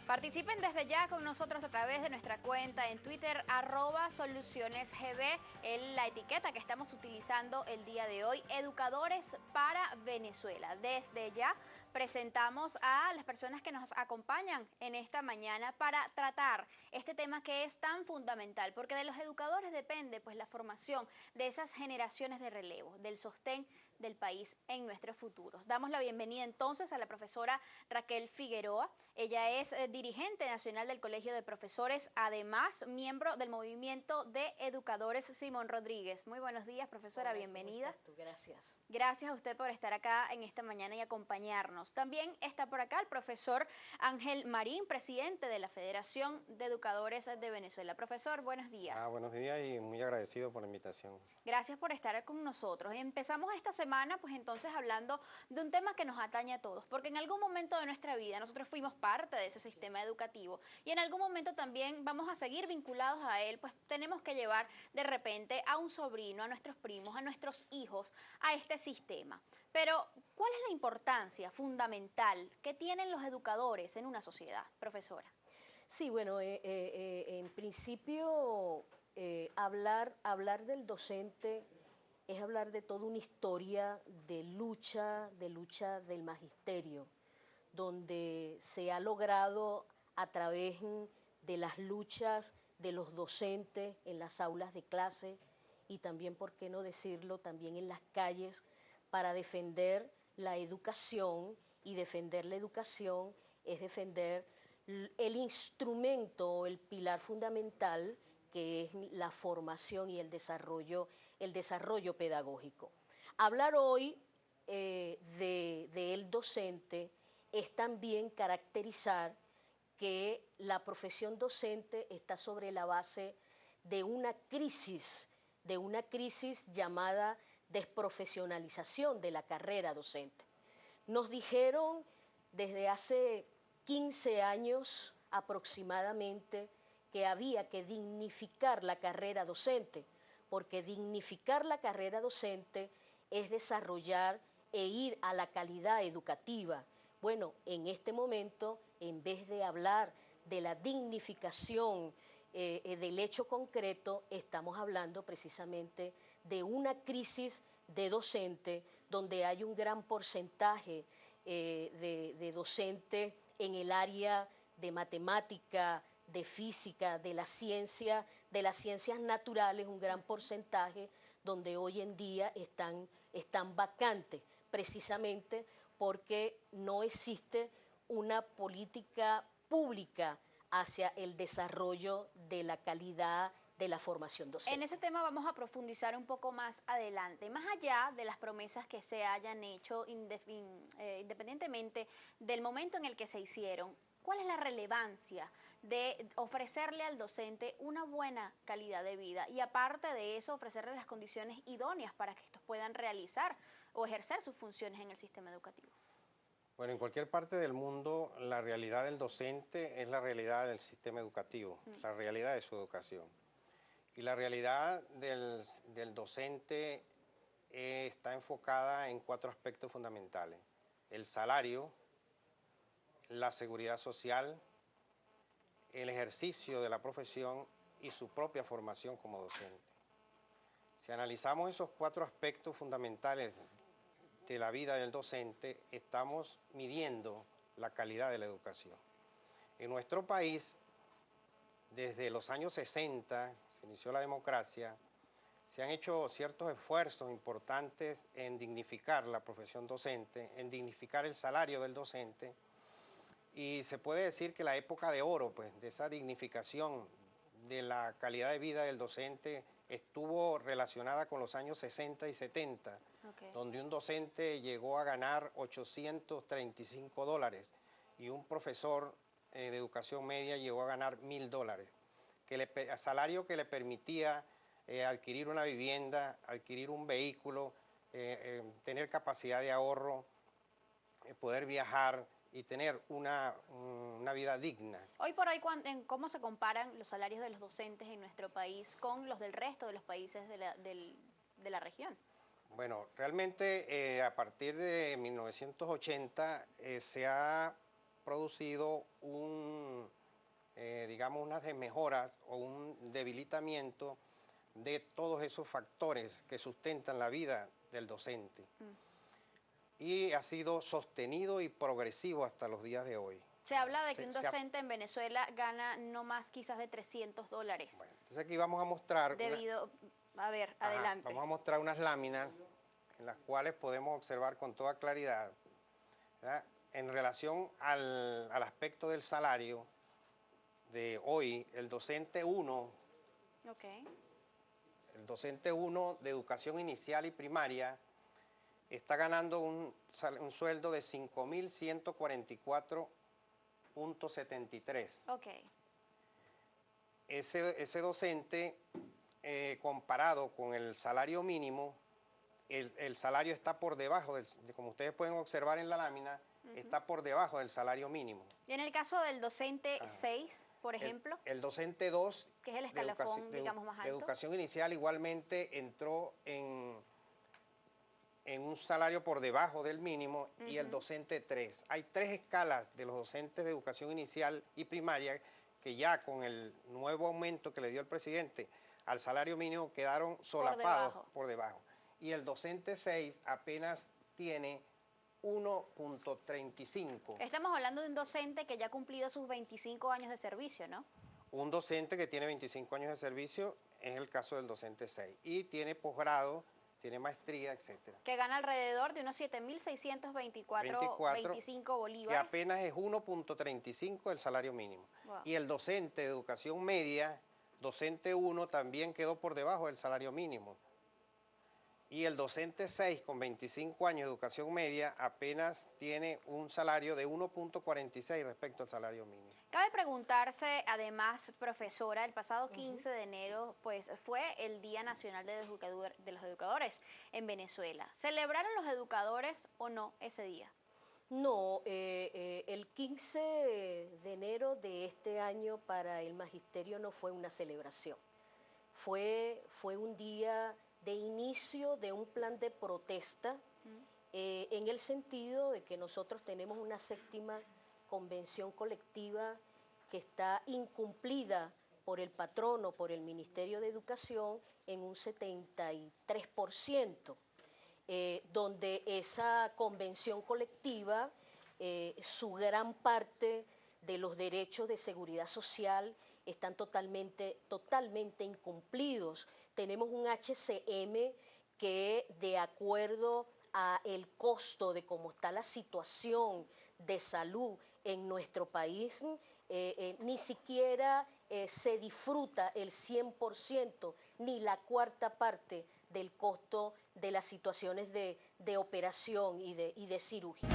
Participen desde ya con nosotros a través de nuestra cuenta en Twitter, @solucionesgb, la etiqueta que estamos utilizando el día de hoy, Educadores para Venezuela. Desde ya presentamos a las personas que nos acompañan en esta mañana para tratar este tema que es tan fundamental, porque de los educadores depende pues la formación de esas generaciones de relevo, del sostén del país en nuestros futuros. Damos la bienvenida entonces a la profesora Raquel Figueroa. Ella es dirigente nacional del Colegio de Profesores, además miembro del Movimiento de Educadores Simón Rodríguez. Muy buenos días, profesora, Hola, bienvenida. ¿cómo estás tú? Gracias. Gracias a usted por estar acá en esta mañana y acompañarnos. También está por acá el profesor Ángel Marín, presidente de la Federación de Educadores de Venezuela. Profesor, buenos días. Buenos días y muy agradecido por la invitación. Gracias por estar con nosotros. Empezamos esta semana pues entonces hablando de un tema que nos atañe a todos, porque en algún momento de nuestra vida nosotros fuimos parte de ese sistema educativo y en algún momento también vamos a seguir vinculados a él, pues tenemos que llevar de repente a un sobrino, a nuestros primos, a nuestros hijos a este sistema. Pero, ¿cuál es la importancia fundamental que tienen los educadores en una sociedad, profesora? Sí, bueno, en principio hablar del docente es hablar de toda una historia de lucha del magisterio, donde se ha logrado a través de las luchas de los docentes en las aulas de clase y también, por qué no decirlo, también en las calles, para defender la educación, y defender la educación es defender el instrumento, el pilar fundamental que es la formación y el desarrollo pedagógico. Hablar hoy del docente es también caracterizar que la profesión docente está sobre la base de una crisis llamada desprofesionalización de la carrera docente. Nos dijeron desde hace 15 años aproximadamente que había que dignificar la carrera docente, porque dignificar la carrera docente es desarrollar e ir a la calidad educativa. Bueno, en este momento, en vez de hablar de la dignificación del hecho concreto, estamos hablando precisamente de una crisis de docente, donde hay un gran porcentaje de docentes en el área de matemática, de física, de las ciencias naturales, un gran porcentaje donde hoy en día están vacantes, precisamente porque no existe una política pública hacia el desarrollo de la calidad de la formación docente. En ese tema vamos a profundizar un poco más adelante, más allá de las promesas que se hayan hecho independientemente del momento en el que se hicieron. ¿Cuál es la relevancia de ofrecerle al docente una buena calidad de vida y aparte de eso ofrecerle las condiciones idóneas para que estos puedan realizar o ejercer sus funciones en el sistema educativo? Bueno, en cualquier parte del mundo la realidad del docente es la realidad del sistema educativo, la realidad de su educación. Y la realidad del docente está enfocada en 4 aspectos fundamentales: el salario, la seguridad social, el ejercicio de la profesión y su propia formación como docente. Si analizamos esos 4 aspectos fundamentales de la vida del docente, estamos midiendo la calidad de la educación. En nuestro país, desde los años 60, se inició la democracia, se han hecho ciertos esfuerzos importantes en dignificar la profesión docente, en dignificar el salario del docente, y se puede decir que la época de oro, pues, de esa dignificación de la calidad de vida del docente estuvo relacionada con los años 60 y 70, donde un docente llegó a ganar $835 y un profesor de educación media llegó a ganar $1000, salario que le permitía adquirir una vivienda, adquirir un vehículo, tener capacidad de ahorro, poder viajar y tener una vida digna. Hoy por hoy, ¿cómo se comparan los salarios de los docentes en nuestro país con los del resto de los países de la región? Bueno, realmente a partir de 1980 se ha producido digamos, unas desmejoras o un debilitamiento de todos esos factores que sustentan la vida del docente. Y ha sido sostenido y progresivo hasta los días de hoy. Se habla de que un docente en Venezuela gana no más quizás de $300. Bueno, entonces aquí vamos a mostrar... A ver, adelante. Vamos a mostrar unas láminas en las cuales podemos observar con toda claridad, ¿verdad?, en relación al aspecto del salario de hoy, el docente 1, el docente 1 de educación inicial y primaria está ganando un sueldo de 5.144.73. Ese docente, comparado con el salario mínimo, el salario está por debajo, como ustedes pueden observar en la lámina, está por debajo del salario mínimo. Y en el caso del docente 6, por ejemplo. El docente 2, que es el escalafón, digamos, más alto. De educación inicial, igualmente entró en un salario por debajo del mínimo, y el docente 3. Hay 3 escalas de los docentes de educación inicial y primaria que ya con el nuevo aumento que le dio el presidente al salario mínimo quedaron solapados por debajo. Y el docente 6 apenas tiene 1.35. Estamos hablando de un docente que ya ha cumplido sus 25 años de servicio, ¿no? Un docente que tiene 25 años de servicio es el caso del docente 6. Y tiene posgrado, tiene maestría, etcétera. Que gana alrededor de unos 7.624.25 bolívares. Que apenas es 1.35 el salario mínimo. Wow. Y el docente de educación media, docente 1, también quedó por debajo del salario mínimo. Y el docente 6, con 25 años de educación media, apenas tiene un salario de 1.46 respecto al salario mínimo. Cabe preguntarse, además, profesora, el pasado 15 de enero pues, fue el Día Nacional de los Educadores en Venezuela. ¿Celebraron los educadores o no ese día? No, el 15 de enero de este año para el magisterio no fue una celebración. Fue un día de inicio de un plan de protesta, en el sentido de que nosotros tenemos una 7ª convención colectiva que está incumplida por el patrono, por el Ministerio de Educación, en un 73%, donde esa convención colectiva, su gran parte de los derechos de seguridad social están totalmente incumplidos. Tenemos un HCM que, de acuerdo a el costo de cómo está la situación de salud en nuestro país, ni siquiera se disfruta el 100% ni la 1/4 parte del costo de las situaciones de operación y de cirugía.